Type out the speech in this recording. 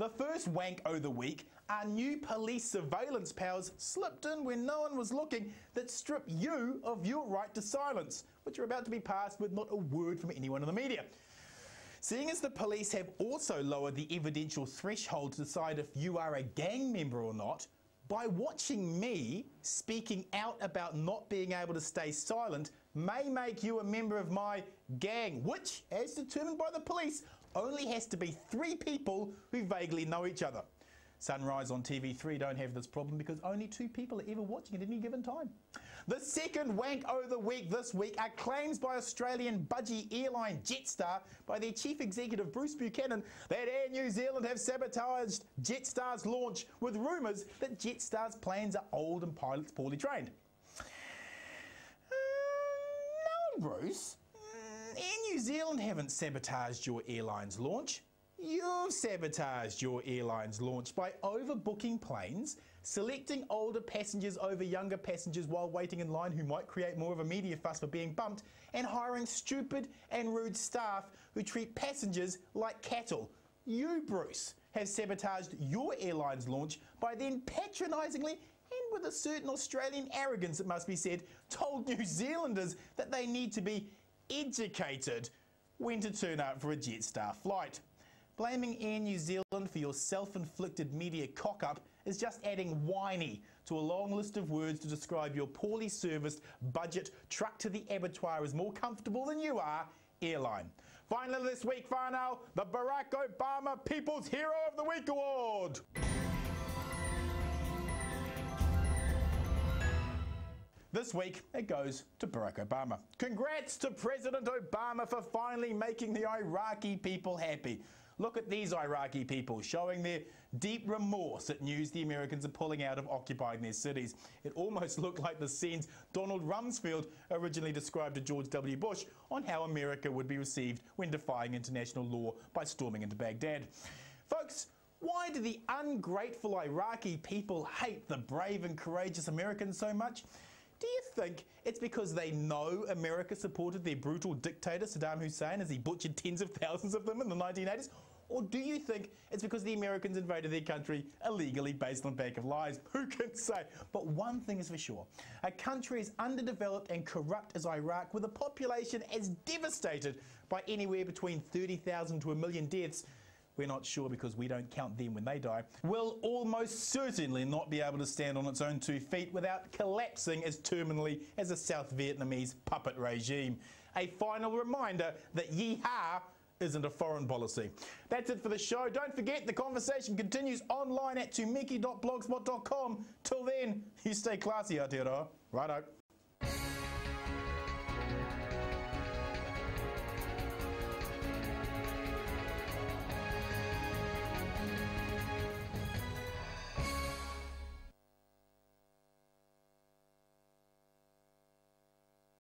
The first wank o' the week are new police surveillance powers slipped in when no one was looking that strip you of your right to silence, which are about to be passed with not a word from anyone in the media. Seeing as the police have also lowered the evidential threshold to decide if you are a gang member or not, by watching me speaking out about not being able to stay silent may make you a member of my gang, which, as determined by the police, only has to be 3 people who vaguely know each other. Sunrise on TV3 don't have this problem because only 2 people are ever watching at any given time. The second wank o' the week this week are claims by Australian budgie airline Jetstar by their chief executive Bruce Buchanan that Air New Zealand have sabotaged Jetstar's launch, with rumours that Jetstar's planes are old and pilots poorly trained. No, Bruce. Air New Zealand haven't sabotaged your airline's launch. You've sabotaged your airline's launch by overbooking planes, selecting older passengers over younger passengers while waiting in line who might create more of a media fuss for being bumped, and hiring stupid and rude staff who treat passengers like cattle. You, Bruce, have sabotaged your airline's launch by then patronisingly and with a certain Australian arrogance, it must be said, told New Zealanders that they need to be educated when to turn up for a Jetstar flight. Blaming Air New Zealand for your self-inflicted media cock-up is just adding whiny to a long list of words to describe your poorly serviced budget truck to the abattoir is more comfortable than you are airline. Finally this week, whānau, the Barack Obama People's Hero of the Week Award. This week, it goes to Barack Obama. Congrats to President Obama for finally making the Iraqi people happy. Look at these Iraqi people showing their deep remorse at news the Americans are pulling out of occupying their cities. It almost looked like the scenes Donald Rumsfeld originally described to George W. Bush on how America would be received when defying international law by storming into Baghdad. Folks, why do the ungrateful Iraqi people hate the brave and courageous Americans so much? Do you think it's because they know America supported their brutal dictator Saddam Hussein as he butchered tens of thousands of them in the 1980s? Or do you think it's because the Americans invaded their country illegally based on a pack of lies? Who can say? But one thing is for sure. A country as underdeveloped and corrupt as Iraq, with a population as devastated by anywhere between 30,000 to 1 million deaths, we're not sure because we don't count them when they die, will almost certainly not be able to stand on its own 2 feet without collapsing as terminally as a South Vietnamese puppet regime. A final reminder that yeehaw isn't a foreign policy. That's it for the show. Don't forget, the conversation continues online at tumiki.blogspot.com. Till then, you stay classy, Aotearoa. Righto.